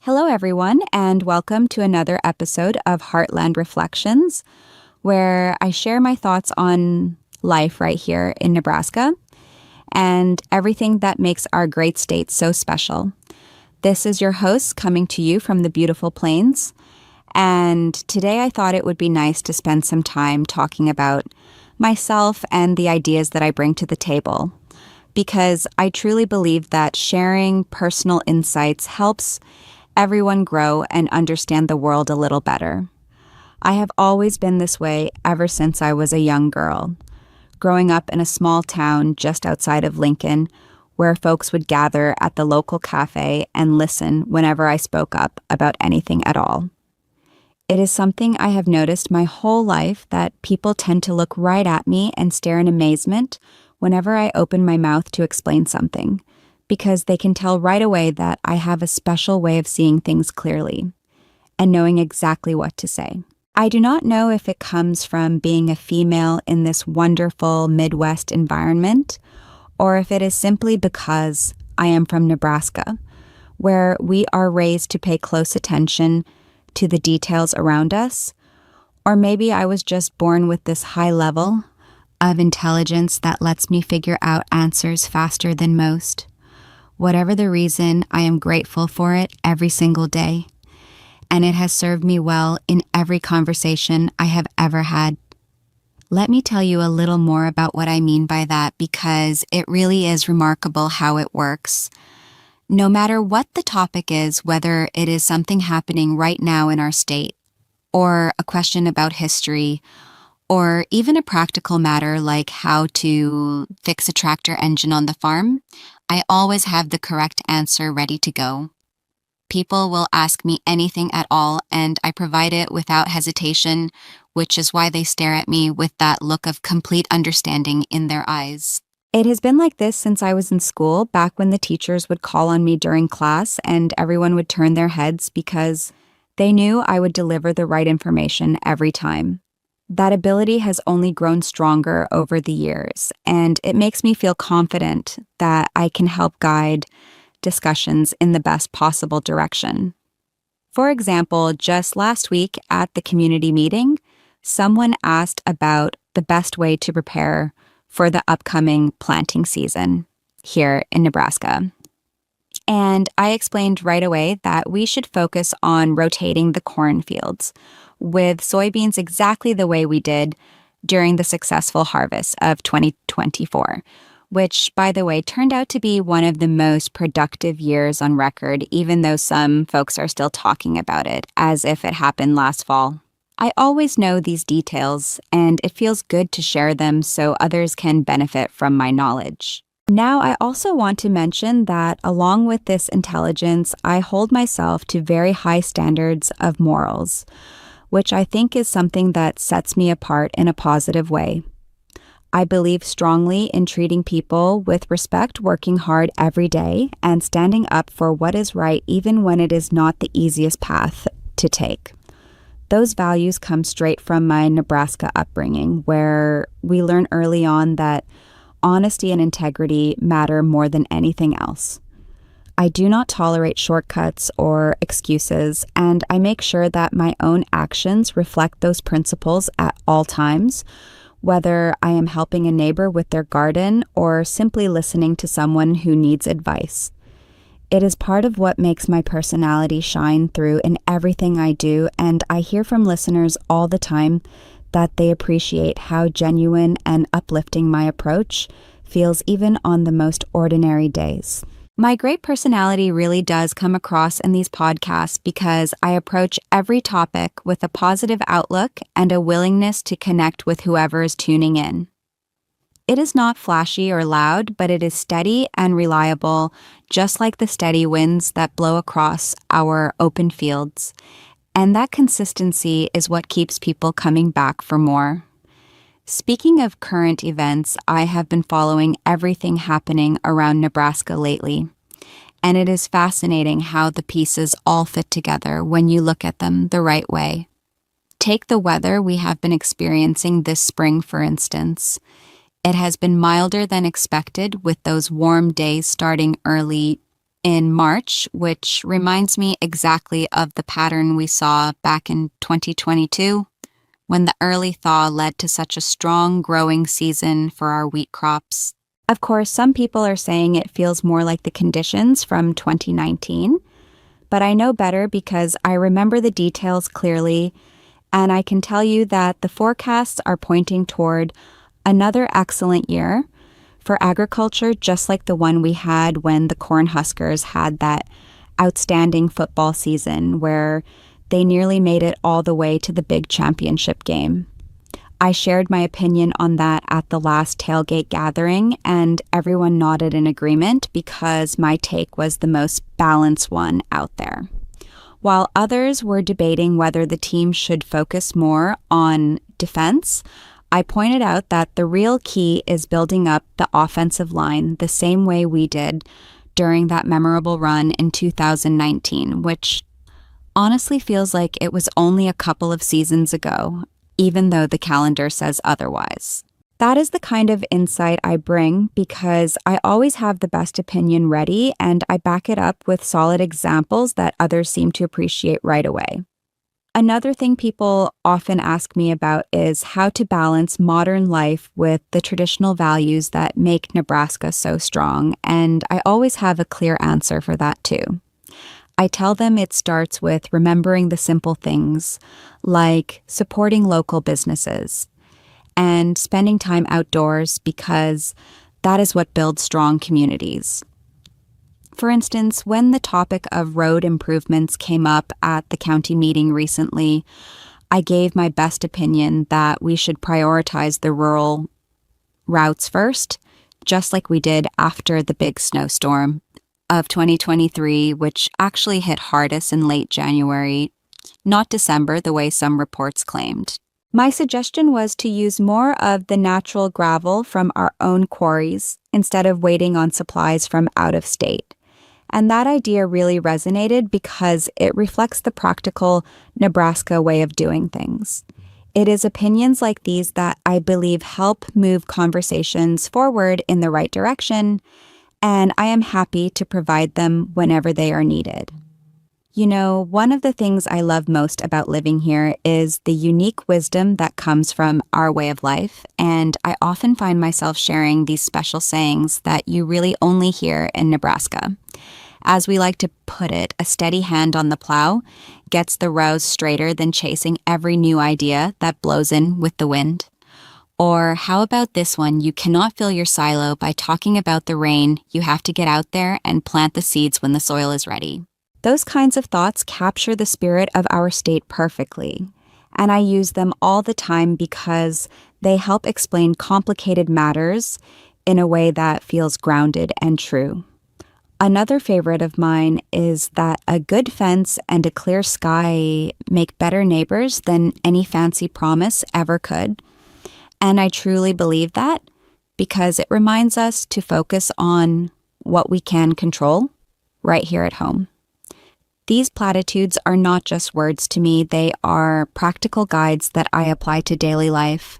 Hello, everyone, and welcome to another episode of Heartland Reflections, where I share my thoughts on life right here in Nebraska and everything that makes our great state so special. This is your host coming to you from the beautiful plains, and today I thought it would be nice to spend some time talking about myself and the ideas that I bring to the table, because I truly believe that sharing personal insights helps everyone grow and understand the world a little better. I have always been this way ever since I was a young girl, growing up in a small town just outside of Lincoln, where folks would gather at the local cafe and listen whenever I spoke up about anything at all. It is something I have noticed my whole life that people tend to look right at me and stare in amazement whenever I open my mouth to explain something, because they can tell right away that I have a special way of seeing things clearly and knowing exactly what to say. I do not know if it comes from being a female in this wonderful Midwest environment, or if it is simply because I am from Nebraska, where we are raised to pay close attention to the details around us, or maybe I was just born with this high level of intelligence that lets me figure out answers faster than most. Whatever the reason, I am grateful for it every single day, and it has served me well in every conversation I have ever had. Let me tell you a little more about what I mean by that, because it really is remarkable how it works. No matter what the topic is, whether it is something happening right now in our state, or a question about history, or even a practical matter like how to fix a tractor engine on the farm, I always have the correct answer ready to go. People will ask me anything at all, and I provide it without hesitation, which is why they stare at me with that look of complete understanding in their eyes. It has been like this since I was in school, back when the teachers would call on me during class and everyone would turn their heads because they knew I would deliver the right information every time. That ability has only grown stronger over the years, and it makes me feel confident that I can help guide discussions in the best possible direction. For example, just last week at the community meeting, someone asked about the best way to prepare for the upcoming planting season here in Nebraska. And I explained right away that we should focus on rotating the cornfields, with soybeans exactly the way we did during the successful harvest of 2024, which, by the way, turned out to be one of the most productive years on record, even though some folks are still talking about it as if it happened last fall. I always know these details, and it feels good to share them so others can benefit from my knowledge. Now, I also want to mention that along with this intelligence, I hold myself to very high standards of morals, which I think is something that sets me apart in a positive way. I believe strongly in treating people with respect, working hard every day, and standing up for what is right even when it is not the easiest path to take. Those values come straight from my Nebraska upbringing, where we learn early on that honesty and integrity matter more than anything else. I do not tolerate shortcuts or excuses, and I make sure that my own actions reflect those principles at all times, whether I am helping a neighbor with their garden or simply listening to someone who needs advice. It is part of what makes my personality shine through in everything I do, and I hear from listeners all the time that they appreciate how genuine and uplifting my approach feels even on the most ordinary days. My great personality really does come across in these podcasts because I approach every topic with a positive outlook and a willingness to connect with whoever is tuning in. It is not flashy or loud, but it is steady and reliable, just like the steady winds that blow across our open fields. And that consistency is what keeps people coming back for more. Speaking of current events, I have been following everything happening around Nebraska lately, and it is fascinating how the pieces all fit together when you look at them the right way. Take the weather we have been experiencing this spring, for instance. It has been milder than expected, with those warm days starting early in March, which reminds me exactly of the pattern we saw back in 2022 when the early thaw led to such a strong growing season for our wheat crops. Of course, some people are saying it feels more like the conditions from 2019, but I know better because I remember the details clearly, and I can tell you that the forecasts are pointing toward another excellent year for agriculture, just like the one we had when the Cornhuskers had that outstanding football season where they nearly made it all the way to the big championship game. I shared my opinion on that at the last tailgate gathering, and everyone nodded in agreement because my take was the most balanced one out there. While others were debating whether the team should focus more on defense, I pointed out that the real key is building up the offensive line the same way we did during that memorable run in 2019, which honestly feels like it was only a couple of seasons ago, even though the calendar says otherwise. That is the kind of insight I bring because I always have the best opinion ready and I back it up with solid examples that others seem to appreciate right away. Another thing people often ask me about is how to balance modern life with the traditional values that make Nebraska so strong, and I always have a clear answer for that too. I tell them it starts with remembering the simple things, like supporting local businesses and spending time outdoors because that is what builds strong communities. For instance, when the topic of road improvements came up at the county meeting recently, I gave my best opinion that we should prioritize the rural routes first, just like we did after the big snowstorm of 2023, which actually hit hardest in late January, not December, the way some reports claimed. My suggestion was to use more of the natural gravel from our own quarries instead of waiting on supplies from out of state. And that idea really resonated because it reflects the practical Nebraska way of doing things. It is opinions like these that I believe help move conversations forward in the right direction, and I am happy to provide them whenever they are needed. You know, one of the things I love most about living here is the unique wisdom that comes from our way of life, and I often find myself sharing these special sayings that you really only hear in Nebraska. As we like to put it, a steady hand on the plow gets the rows straighter than chasing every new idea that blows in with the wind. Or how about this one? You cannot fill your silo by talking about the rain. You have to get out there and plant the seeds when the soil is ready. Those kinds of thoughts capture the spirit of our state perfectly, and I use them all the time because they help explain complicated matters in a way that feels grounded and true. Another favorite of mine is that a good fence and a clear sky make better neighbors than any fancy promise ever could. And I truly believe that because it reminds us to focus on what we can control right here at home. These platitudes are not just words to me, they are practical guides that I apply to daily life.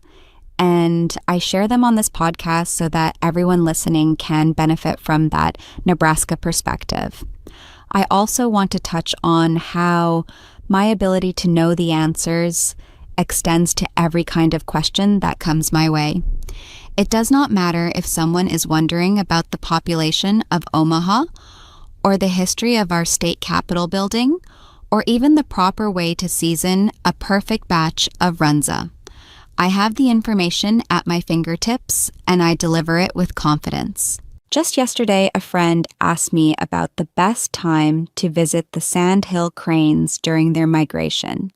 And I share them on this podcast so that everyone listening can benefit from that Nebraska perspective. I also want to touch on how my ability to know the answers extends to every kind of question that comes my way. It does not matter if someone is wondering about the population of Omaha, or the history of our state capitol building, or even the proper way to season a perfect batch of runza. I have the information at my fingertips, and I deliver it with confidence. Just yesterday, a friend asked me about the best time to visit the sandhill cranes during their migration,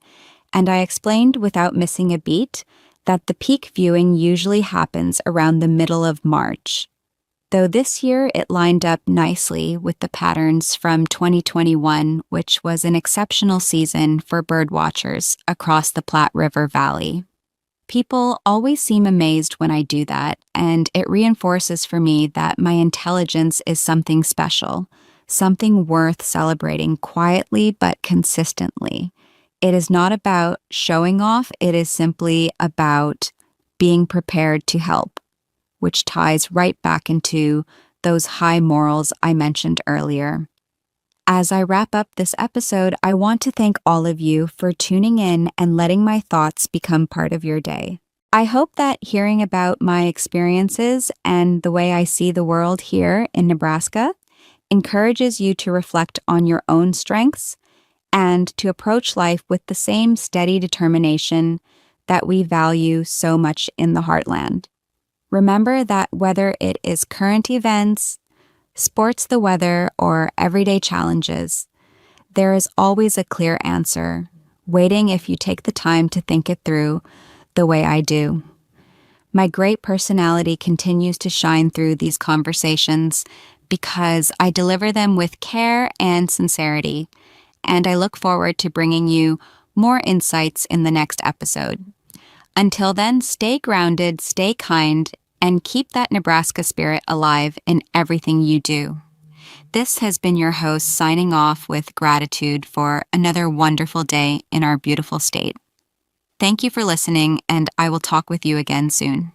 and I explained without missing a beat that the peak viewing usually happens around the middle of March. Though this year it lined up nicely with the patterns from 2021, which was an exceptional season for birdwatchers across the Platte River Valley. People always seem amazed when I do that, and it reinforces for me that my intelligence is something special, something worth celebrating quietly but consistently. It is not about showing off, it is simply about being prepared to help, which ties right back into those high morals I mentioned earlier. As I wrap up this episode, I want to thank all of you for tuning in and letting my thoughts become part of your day. I hope that hearing about my experiences and the way I see the world here in Nebraska encourages you to reflect on your own strengths and to approach life with the same steady determination that we value so much in the Heartland. Remember that whether it is current events, sports, the weather, or everyday challenges, there is always a clear answer, waiting if you take the time to think it through the way I do. My great personality continues to shine through these conversations because I deliver them with care and sincerity, and I look forward to bringing you more insights in the next episode. Until then, stay grounded, stay kind, and keep that Nebraska spirit alive in everything you do. This has been your host signing off with gratitude for another wonderful day in our beautiful state. Thank you for listening, and I will talk with you again soon.